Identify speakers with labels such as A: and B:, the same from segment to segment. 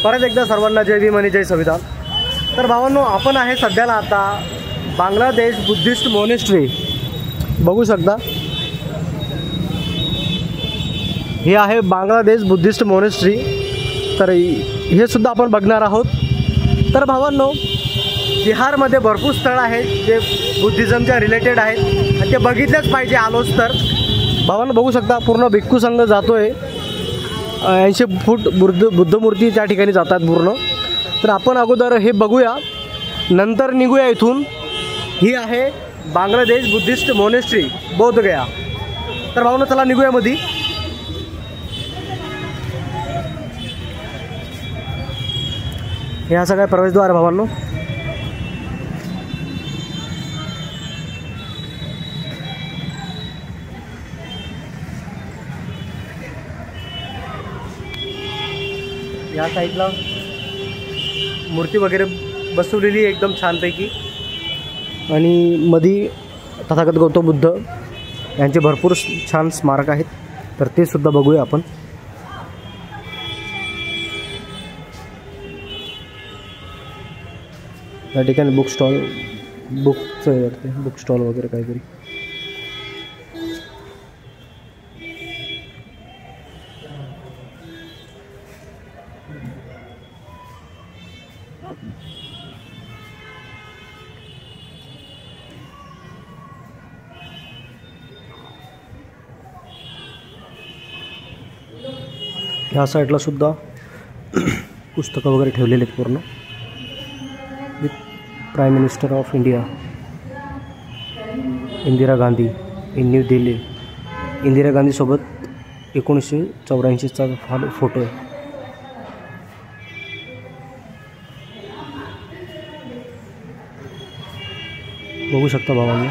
A: परत एकदा सर्वांना जय भीम आणि जय संविधान। तर भावांनो, आपण आहे सध्याला आता बांगलादेश बुद्धिस्ट मॉनेस्ट्री, बघू शकता हे आहे बांगलादेश बुद्धिस्ट मॉनेस्ट्री। तर हे सुद्धा आपण बघणार आहोत। तर भावांनो, बिहारमध्ये भरपूर स्थळ आहेत जे बुद्धिझमच्या रिलेटेड आहेत आणि ते बघितलेच पाहिजे आलोच तर। भावांनो बघू शकता पूर्ण भिक्खू संघ जातोय, 80 फूट बुद्धमूर्ती त्या ठिकाणी जातात पूर्ण। तर आपण अगोदर हे बघूया, नंतर निघूया इथून। ही आहे बांगलादेश बुद्धिस्ट मॉनेस्ट्री, बोधगया। तर भावांनो चला निघूया मध्ये। हे असं काय प्रवेशद्वार भावांनो। या साईडला मूर्ती वगैरे बसवलेली एकदम छानपैकी, आणि मध्ये तथागत गौतम बुद्ध यांचे भरपूर छान स्मारक आहेत, तर ते सुद्धा बघूया आपण। या ठिकाणी बुक स्टॉल, बुक स्टॉल वगैरे काहीतरी। ह्या साईडला सुद्धा पुस्तकं वगैरे ठेवलेले आहेत पूर्ण। With prime minister of India Indira Gandhi in New Delhi. Indira गांधीसोबत 1984चा फोटो आहे। बघू शकता भावांनी,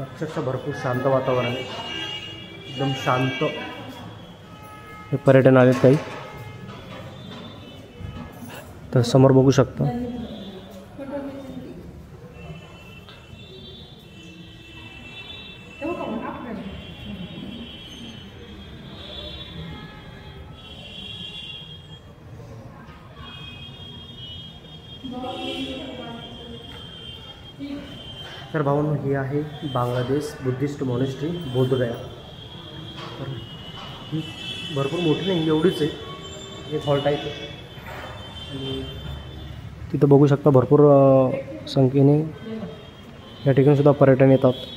A: अक्षरशः भरपूर शांत वातावरण आहे, एकदम शांत। हे पर्यटन आलेत काही, तर समोर बघू शकता तर भावांनो, ही आहे बांगलादेश बुद्धिस्ट मॉनेस्ट्री, बोधगया। तर ही भरपूर मोठी नाही, एवढीच आहे, एक हॉल टाईप आहे। आणि तिथं बघू शकता भरपूर संख्येने या ठिकाणी सुद्धा पर्यटन येतात।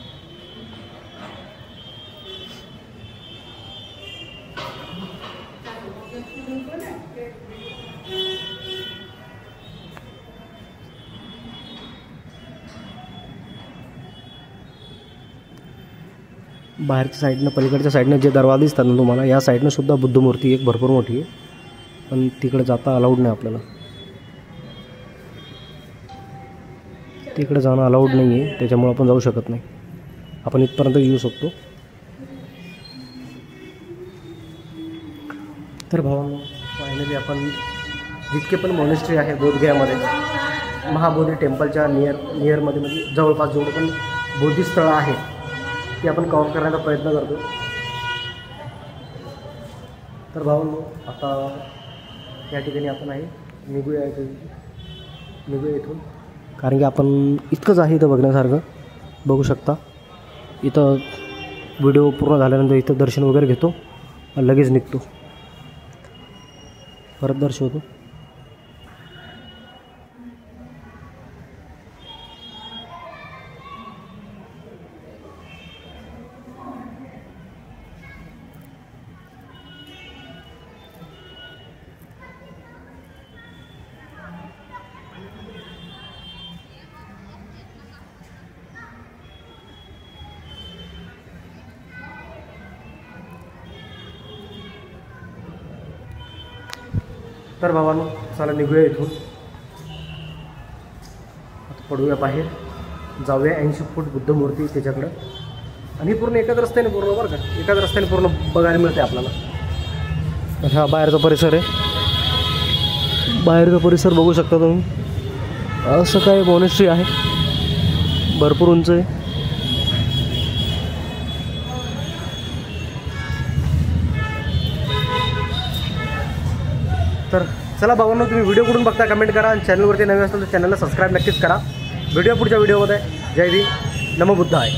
A: बाहेरच्या साईडनं, पलीकडच्या साईडनं जे दरवाजे दिसतात ना तुम्हाला, या साईडनं सुद्धा बुद्धमूर्ती एक भरपूर मोठी आहे, पण तिकडे जाता अलाउड नाही आपल्याला, तिकडे जाणं अलाउड नाही आहे, त्याच्यामुळे आपण जाऊ शकत नाही। आपण इथपर्यंत येऊ शकतो। तर भावांनो, फायनली आपण जितके पण मॉनेस्ट्री आहे बोधगयामध्ये, महाबोधी टेम्पलच्या नियरमध्ये, म्हणजे जवळपास जेवढे पण बौद्धिस्ट स्थळं आहेत ते आपण कव्हर करण्याचा प्रयत्न करतो। तर भावांनो, आता या ठिकाणी आपण आहे, निघूया इथून, कारण की आपण इतकंच आहे इथं बघण्यासारखं। बघू शकता इथं व्हिडिओ पूर्ण झाल्यानंतर इथं दर्शन वगैरे घेतो आणि लगेच निघतो, परत दर्शवतो। तर भावांनो, चला निघूया इथून, आता पडूया बाहेर, जाऊया 80 फूट बुद्धमूर्ती त्याच्याकडं। आणि पूर्ण एकाच रस्त्याने पूर्ण, बरं का, एकाच रस्त्याने पूर्ण बघायला मिळते आपल्याला। तर हा बाहेरचा परिसर आहे, बाहेरचा परिसर बघू शकता तुम्ही। असं काय मॉनेस्ट्री आहे, भरपूर उंच आहे। तर चला भावांनो, तुम्ही व्हिडिओ कुठून बघता कमेंट करा आणि चॅनलवरती नवीन असेल तर चॅनलला सबस्क्राईब नक्कीच करा. भेटूया पुढच्या व्हिडिओमध्ये. जय भीम, नमो बुद्धाय.